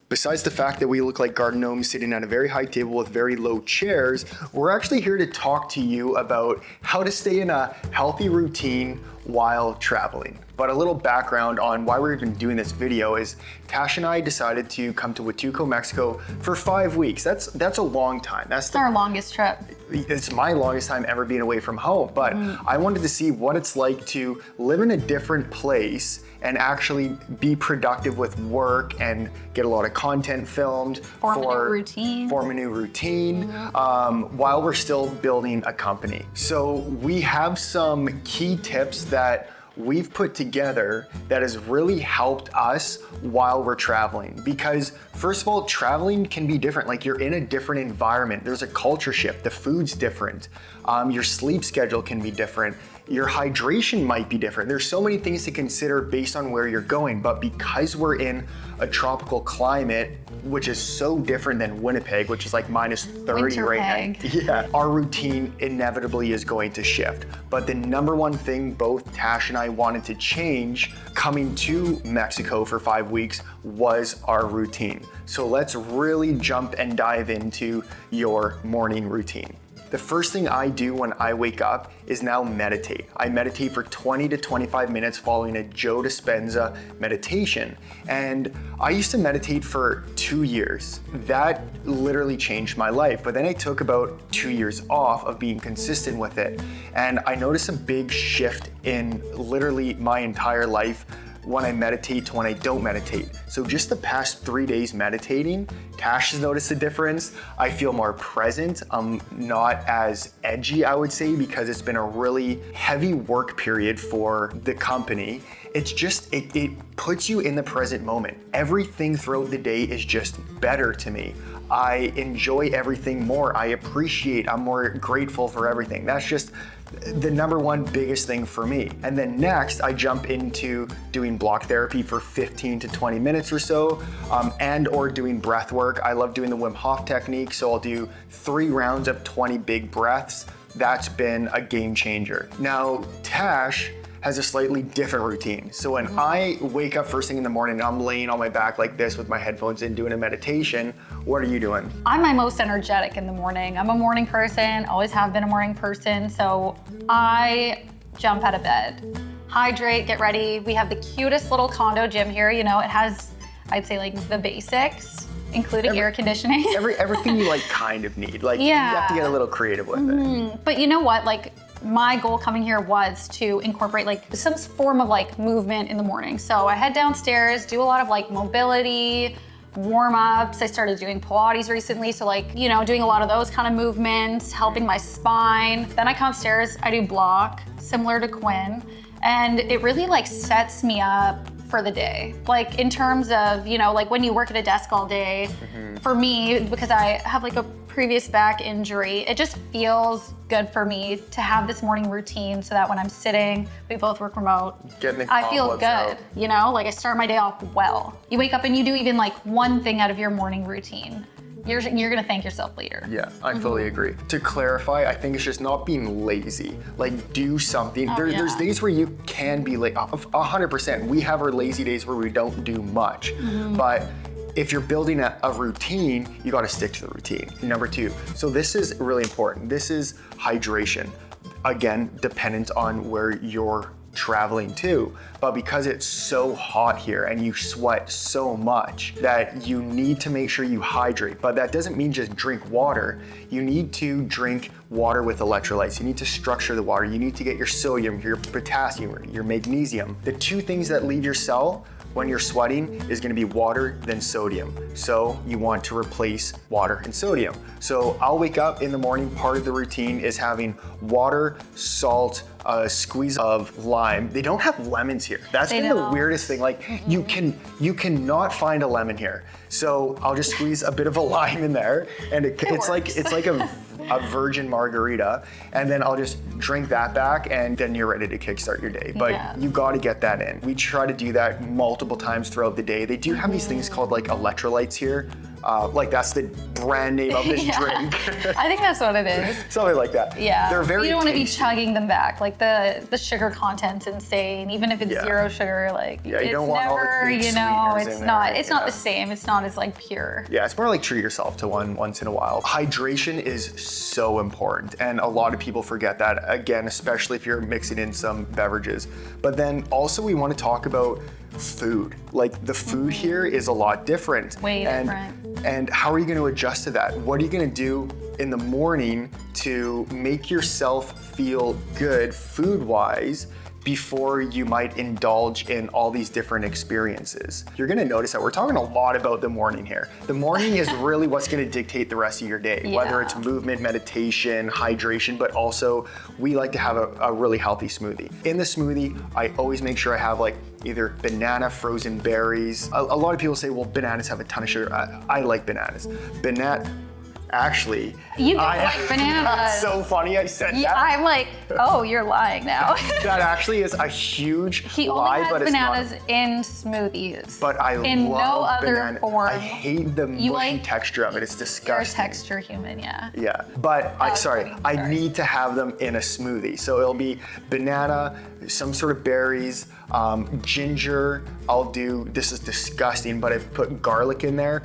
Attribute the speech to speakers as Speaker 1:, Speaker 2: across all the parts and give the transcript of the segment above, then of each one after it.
Speaker 1: Besides the fact that we look like garden gnomes sitting at a very high table with very low chairs, we're actually here to talk to you about how to stay in a healthy routine while traveling. But a little background on why we're even doing this video is Tash and I decided to come to Huatulco, Mexico for 5 weeks. That's a long time.
Speaker 2: It's our longest trip.
Speaker 1: It's my longest time ever being away from home, but I wanted to see what it's like to live in a different place and actually be productive with work and get a lot of content filmed.
Speaker 2: Form a new routine.
Speaker 1: While we're still building a company. So we have some key tips that we've put together that has really helped us while we're traveling. Because first of all, traveling can be different. Like, you're in a different environment. There's a culture shift. The food's different. Your sleep schedule can be different. Your hydration might be different. There's so many things to consider based on where you're going. But because we're in a tropical climate, which is so different than Winnipeg, which is like minus 30
Speaker 2: Winter
Speaker 1: right
Speaker 2: peg.
Speaker 1: now. Yeah, our routine inevitably is going to shift. But the number one thing both Tash and I wanted to change coming to Mexico for 5 weeks was our routine. So let's really jump and dive into your morning routine. The first thing I do when I wake up is now meditate. I meditate for 20 to 25 minutes following a Joe Dispenza meditation. And I used to meditate for 2 years. That literally changed my life. But then I took about 2 years off of being consistent with it. And I noticed a big shift in literally my entire life when I meditate to when I don't meditate. So just the past 3 days meditating, Tash has noticed a difference. I feel more present. I'm not as edgy, I would say, because it's been a really heavy work period for the company. It's just, it puts you in the present moment. Everything throughout the day is just better to me. I enjoy everything more. I appreciate, I'm more grateful for everything. That's just the number one biggest thing for me. And then next, I jump into doing block therapy for 15 to 20 minutes or so, and or doing breath work. I love doing the Wim Hof technique, so I'll do 3 rounds of 20 big breaths. That's been a game changer. Now, Tash has a slightly different routine. So when I wake up first thing in the morning and I'm laying on my back like this with my headphones in doing a meditation, what are you doing?
Speaker 2: I'm my most energetic in the morning. I'm a morning person, always have been a morning person. So I jump out of bed, hydrate, get ready. We have the cutest little condo gym here. You know, it has, I'd say, like the basics, including air conditioning.
Speaker 1: Everything you like kind of need. Like, you have to get a little creative with it.
Speaker 2: But you know what, like, my goal coming here was to incorporate like some form of like movement in the morning. So I head downstairs, do a lot of like mobility, warm-ups. I started doing Pilates recently. So like, you know, doing a lot of those kind of movements, helping my spine. Then I come upstairs, I do block, similar to Quinn. And it really like sets me up for the day. Like in terms of, you know, like when you work at a desk all day, for me, because I have like a previous back injury, it just feels good for me to have this morning routine so that when I'm sitting, we both work remote, I feel good, you know, like I start my day off well. You wake up and you do even like one thing out of your morning routine. You're gonna thank yourself later.
Speaker 1: Yeah, I fully agree. To clarify, I think it's just not being lazy. Like, do something. There's days where you can be late, 100%. We have our lazy days where we don't do much, but if you're building a routine, you gotta stick to the routine. Number 2, so this is really important. This is hydration. Again, dependent on where you're traveling to, but because it's so hot here and you sweat so much that you need to make sure you hydrate. But that doesn't mean just drink water. You need to drink water with electrolytes. You need to structure the water. You need to get your sodium, your potassium, your magnesium. The 2 things that leave your cell when you're sweating is gonna be water, then sodium. So you want to replace water and sodium. So I'll wake up in the morning, part of the routine is having water, salt, a squeeze of lime. They don't have lemons here. That's been the weirdest thing. Like you cannot find a lemon here. So I'll just squeeze a bit of a lime in there, and it's like a virgin margarita, and then I'll just drink that back, and then you're ready to kickstart your day. But you got to get that in. We try to do that multiple times throughout the day. They do have these things called like electrolytes here, Like that's the brand name of this drink.
Speaker 2: I think that's what it is.
Speaker 1: Something like that.
Speaker 2: Yeah.
Speaker 1: They're very
Speaker 2: You don't want to be
Speaker 1: tasty.
Speaker 2: chugging them back. Like the sugar content's insane. Even if it's
Speaker 1: Yeah.
Speaker 2: 0 sugar, like
Speaker 1: Yeah, you
Speaker 2: it's
Speaker 1: don't want all the
Speaker 2: never,
Speaker 1: big
Speaker 2: you know,
Speaker 1: sweeteners
Speaker 2: it's
Speaker 1: in
Speaker 2: not
Speaker 1: there,
Speaker 2: it's not
Speaker 1: yeah.
Speaker 2: the same. It's not as like pure.
Speaker 1: Yeah, it's more like treat yourself to one once in a while. Hydration is so important, and a lot of people forget that, again, especially if you're mixing in some beverages. But then also we want to talk about food. Like the food here is a lot different.
Speaker 2: Way
Speaker 1: and,
Speaker 2: different.
Speaker 1: And how are you going to adjust to that? What are you going to do in the morning to make yourself feel good food-wise before you might indulge in all these different experiences? You're gonna notice that we're talking a lot about the morning here. The morning is really what's gonna dictate the rest of your day, whether it's movement, meditation, hydration, but also we like to have a really healthy smoothie. In the smoothie, I always make sure I have like either banana, frozen berries. A lot of people say, well, bananas have a ton of sugar. I like bananas. Actually,
Speaker 2: You don't like bananas.
Speaker 1: That's so funny I said
Speaker 2: Yeah,
Speaker 1: that.
Speaker 2: I'm like, oh, you're lying now.
Speaker 1: That actually is a huge
Speaker 2: He only
Speaker 1: lie,
Speaker 2: has
Speaker 1: but it's
Speaker 2: bananas
Speaker 1: not.
Speaker 2: in smoothies.
Speaker 1: But I
Speaker 2: in
Speaker 1: love
Speaker 2: no other
Speaker 1: banana.
Speaker 2: form.
Speaker 1: I hate the mushy
Speaker 2: You like-
Speaker 1: texture of it. It's
Speaker 2: You're a
Speaker 1: disgusting.
Speaker 2: texture human, yeah.
Speaker 1: Yeah, but
Speaker 2: was funny,
Speaker 1: I
Speaker 2: sorry.
Speaker 1: need to have them in a smoothie. So it'll be banana, some sort of berries, ginger. This is disgusting, but I've put garlic in there,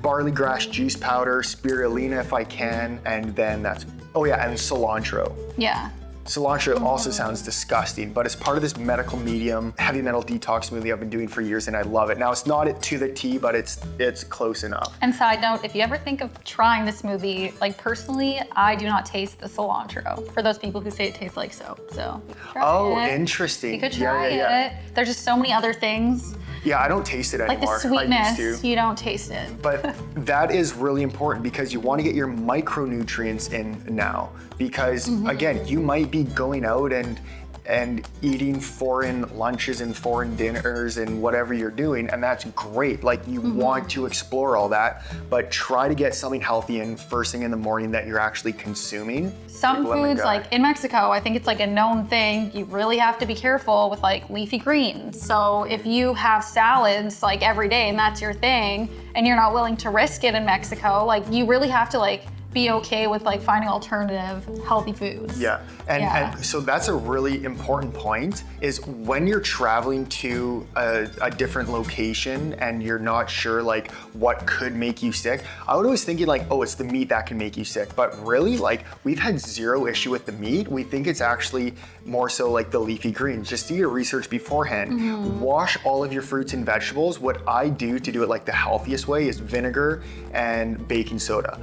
Speaker 1: barley grass juice powder, spirulina if I can, and then and cilantro.
Speaker 2: Yeah.
Speaker 1: Cilantro also sounds disgusting, but it's part of this medical medium, heavy metal detox smoothie I've been doing for years and I love it. Now it's not to the T, but it's close enough.
Speaker 2: And side note, if you ever think of trying the smoothie, like personally, I do not taste the cilantro. For those people who say it tastes like soap, so try it.
Speaker 1: Interesting.
Speaker 2: You could try it. There's just so many other things.
Speaker 1: Yeah, I don't taste it
Speaker 2: Like the
Speaker 1: anymore. I
Speaker 2: sweetness,
Speaker 1: used to.
Speaker 2: you don't taste it.
Speaker 1: But that is really important because you want to get your micronutrients in now. Because again, you might be going out and eating foreign lunches and foreign dinners and whatever you're doing, and that's great. Like you want to explore all that, but try to get something healthy in first thing in the morning that you're actually consuming.
Speaker 2: Some
Speaker 1: People let me
Speaker 2: foods,
Speaker 1: go.
Speaker 2: like in Mexico, I think it's like a known thing. You really have to be careful with like leafy greens. So if you have salads like every day and that's your thing, and you're not willing to risk it in Mexico, like you really have to like be okay with like finding alternative healthy foods.
Speaker 1: Yeah, and so that's a really important point is when you're traveling to a different location and you're not sure like what could make you sick. I would always thinking like, oh, it's the meat that can make you sick. But really, like we've had zero issue with the meat. We think it's actually more so like the leafy greens. Just do your research beforehand. Wash all of your fruits and vegetables. What I do to do it like the healthiest way is vinegar and baking soda.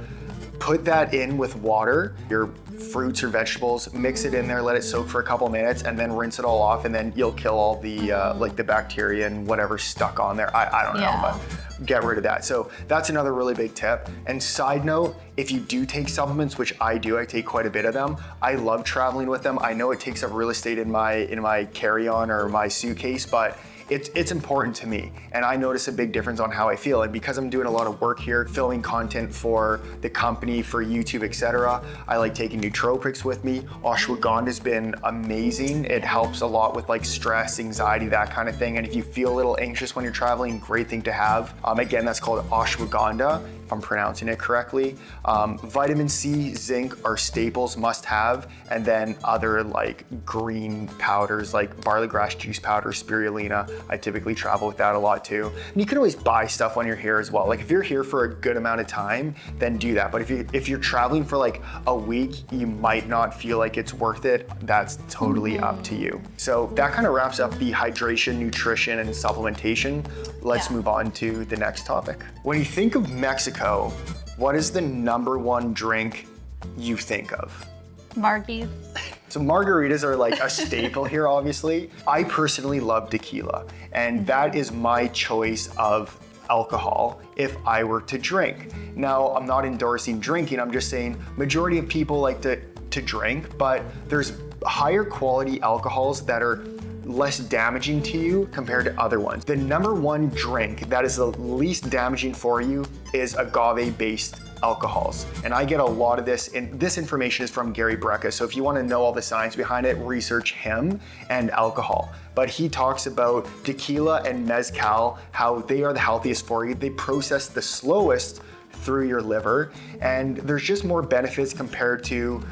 Speaker 1: Put that in with water, your fruits or vegetables, mix it in there, let it soak for a couple minutes, and then rinse it all off, and then you'll kill all the like the bacteria and whatever's stuck on there. I don't know, but get rid of that. So that's another really big tip. And side note, if you do take supplements, which I do, I take quite a bit of them. I love traveling with them. I know it takes up real estate in my carry-on or my suitcase, but it's important to me, and I notice a big difference on how I feel. And because I'm doing a lot of work here, filming content for the company, for YouTube, etc., I like taking nootropics with me. Ashwagandha's been amazing. It helps a lot with like stress, anxiety, that kind of thing. And if you feel a little anxious when you're traveling, great thing to have. Again, that's called ashwagandha, if I'm pronouncing it correctly. Vitamin C, zinc are staples, must have, and then other like green powders like barley grass juice powder, spirulina. I typically travel with that a lot too. And you can always buy stuff when you're here as well. Like if you're here for a good amount of time, then do that. But if you're traveling for like a week, you might not feel like it's worth it. That's totally up to you. So that kind of wraps up the hydration, nutrition, and supplementation. Let's move on to the next topic. When you think of Mexico, what is the #1 drink you think of?
Speaker 2: Margie's.
Speaker 1: So margaritas are like a staple here, obviously. I personally love tequila, and that is my choice of alcohol if I were to drink. Now, I'm not endorsing drinking, I'm just saying majority of people like to drink, but there's higher quality alcohols that are less damaging to you compared to other ones. The #1 drink that is the least damaging for you is agave-based alcohols. And I get a lot of this, and this information is from Gary Brecka. So if you want to know all the science behind it, research him and alcohol. But he talks about tequila and mezcal, how they are the healthiest for you. They process the slowest through your liver, and there's just more benefits compared to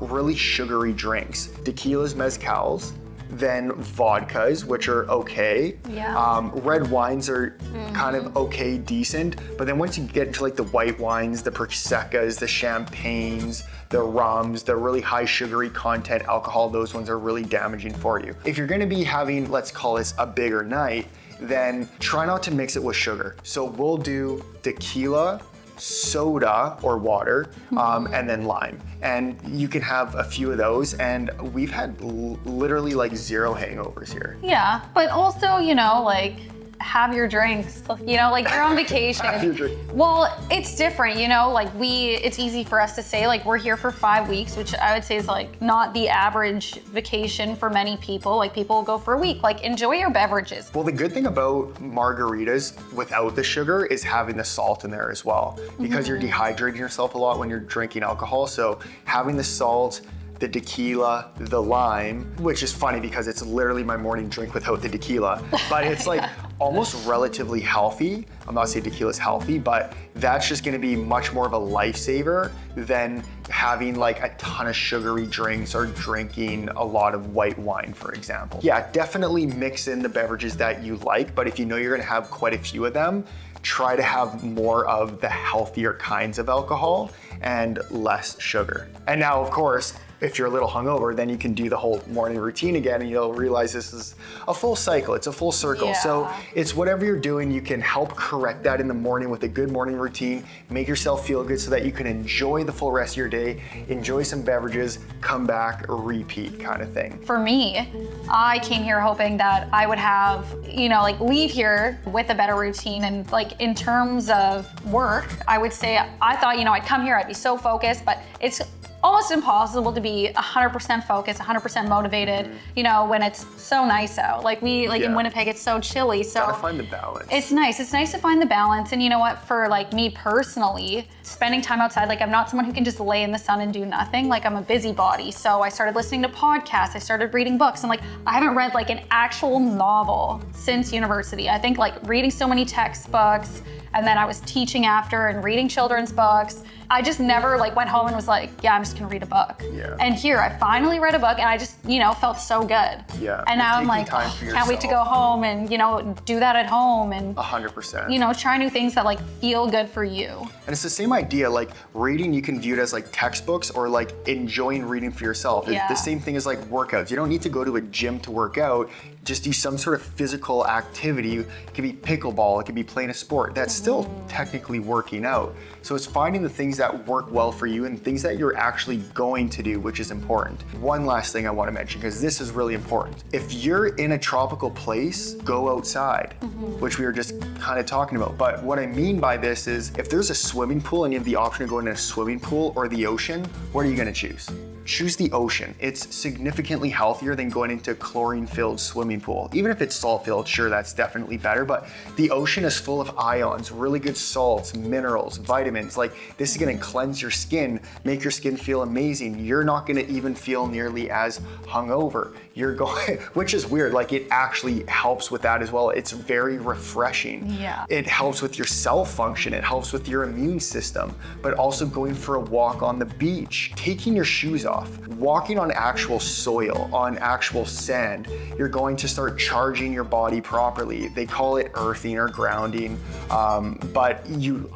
Speaker 1: really sugary drinks. Tequilas, mezcals, then vodkas, which are okay.
Speaker 2: Yeah.
Speaker 1: Red wines are kind of okay, decent, but then once you get into like the white wines, the Proseccas, the champagnes, the rums, the really high sugary content alcohol, those ones are really damaging for you. If you're gonna be having, let's call this a bigger night, then try not to mix it with sugar. So we'll do tequila, soda or water, and then lime. And you can have a few of those, and we've had literally like 0 hangovers here.
Speaker 2: Yeah, but also, you know, like, have your drinks, you know, like you're on vacation.
Speaker 1: Have your drink.
Speaker 2: Well, it's different, you know, like it's easy for us to say, like, we're here for 5 weeks, which I would say is like not the average vacation for many people. Like, people will go for a week. Like, enjoy your beverages.
Speaker 1: Well, the good thing about margaritas without the sugar is having the salt in there as well, because you're dehydrating yourself a lot when you're drinking alcohol. So having the salt, the tequila, the lime, which is funny because it's literally my morning drink without the tequila, but it's like almost relatively healthy. I'm not saying tequila's healthy, but that's just gonna be much more of a lifesaver than having like a ton of sugary drinks or drinking a lot of white wine, for example. Yeah, definitely mix in the beverages that you like, but if you know you're gonna have quite a few of them, try to have more of the healthier kinds of alcohol and less sugar. And now, of course, if you're a little hungover, then you can do the whole morning routine again, and you'll realize this is a full cycle. It's a full circle.
Speaker 2: Yeah.
Speaker 1: So it's whatever you're doing, you can help correct that in the morning with a good morning routine, make yourself feel good so that you can enjoy the full rest of your day, enjoy some beverages, come back, repeat kind of thing.
Speaker 2: For me, I came here hoping that I would have, you know, like, leave here with a better routine. And like, in terms of work, I would say I thought, you know, I'd come here, I'd be so focused, but it's almost impossible to be 100% focused, 100% motivated, you know, when it's so nice out. Like, in Winnipeg, it's so chilly. So
Speaker 1: Gotta find the balance.
Speaker 2: it's nice to find the balance. And you know what, for like me personally, spending time outside, like, I'm not someone who can just lay in the sun and do nothing. Like, I'm a busybody. So I started listening to podcasts, I started reading books, and like, I haven't read like an actual novel since university. I think like reading so many textbooks, and then I was teaching after and reading children's books. I just never like went home and was like, yeah, I'm just gonna read a book.
Speaker 1: Yeah.
Speaker 2: And here, I finally read a book, and I just, you know, felt so good.
Speaker 1: Yeah.
Speaker 2: And now I'm
Speaker 1: Taking
Speaker 2: like,
Speaker 1: time
Speaker 2: oh,
Speaker 1: for
Speaker 2: can't wait to go
Speaker 1: yourself.
Speaker 2: home and, you know, do that at home and,
Speaker 1: 100%.
Speaker 2: you know, try new things that like feel good for you.
Speaker 1: And it's the same idea, like reading, you can view it as like textbooks or like enjoying reading for yourself. It's
Speaker 2: Yeah.
Speaker 1: the same thing as like workouts. You don't need to go to a gym to work out. Just do some sort of physical activity. It could be pickleball, it could be playing a sport. That's still technically working out. So it's finding the things that work well for you and things that you're actually going to do, which is important. One last thing I want to mention, because this is really important. If you're in a tropical place, go outside, which we were just kind of talking about. But what I mean by this is, if there's a swimming pool and you have the option of going in a swimming pool or the ocean, what are you going to choose? Choose the ocean. It's significantly healthier than going into a chlorine-filled swimming pool. Even if it's salt-filled, sure, that's definitely better, but the ocean is full of ions, really good salts, minerals, vitamins. Like, this is gonna cleanse your skin, make your skin feel amazing. You're not gonna even feel nearly as hungover. You're going, which is weird, like, it actually helps with that as well. It's very refreshing.
Speaker 2: Yeah.
Speaker 1: It helps with your cell function, it helps with your immune system, but also going for a walk on the beach, taking your shoes off, walking on actual soil, on actual sand, you're going to start charging your body properly. They call it earthing or grounding, but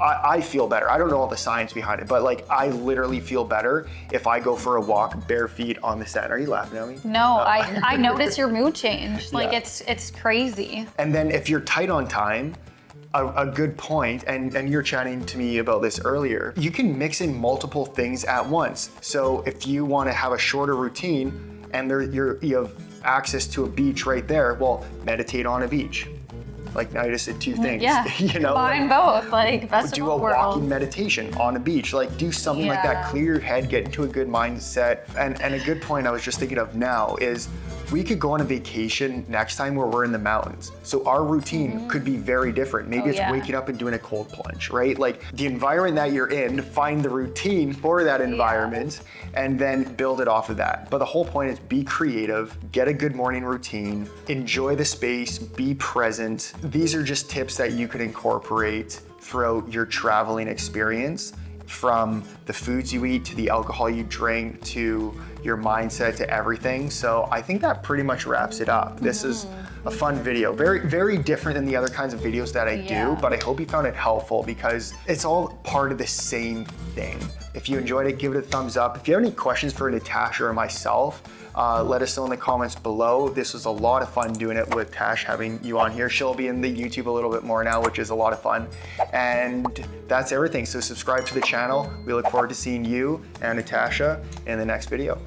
Speaker 1: I feel better. I don't know all the science behind it, but like, I literally feel better if I go for a walk bare feet on the sand. Are you laughing at me?
Speaker 2: No, I notice your mood change. Like,
Speaker 1: Yeah.
Speaker 2: it's crazy.
Speaker 1: And then if you're tight on time, a good point, and you're chatting to me about this earlier, you can mix in multiple things at once. So if you want to have a shorter routine and you have access to a beach right there, well, meditate on a beach. Like, now I just did two things.
Speaker 2: Yeah,
Speaker 1: you know,
Speaker 2: combine both, like, best
Speaker 1: do
Speaker 2: of
Speaker 1: a
Speaker 2: both worlds.
Speaker 1: walking meditation on a beach. Like, do something like that,
Speaker 2: Yeah.
Speaker 1: clear your head, get into a good mindset. And a good point I was just thinking of now is, we could go on a vacation next time where we're in the mountains. So our routine could be very different. Maybe it's waking up and doing a cold plunge, right? Like the environment that you're in, find the routine for that environment and then build it off of that. But the whole point is be creative, get a good morning routine, enjoy the space, be present. These are just tips that you could incorporate throughout your traveling experience, from the foods you eat to the alcohol you drink to your mindset to everything. So I think that pretty much wraps it up. This is a fun video. Very, very different than the other kinds of videos that I do, but I hope you found it helpful because it's all part of the same thing. If you enjoyed it, give it a thumbs up. If you have any questions for Natasha or myself, let us know in the comments below. This was a lot of fun doing it with Tash, having you on here. She'll be in the YouTube a little bit more now, which is a lot of fun. And that's everything. So subscribe to the channel. We look forward to seeing you and Natasha in the next video.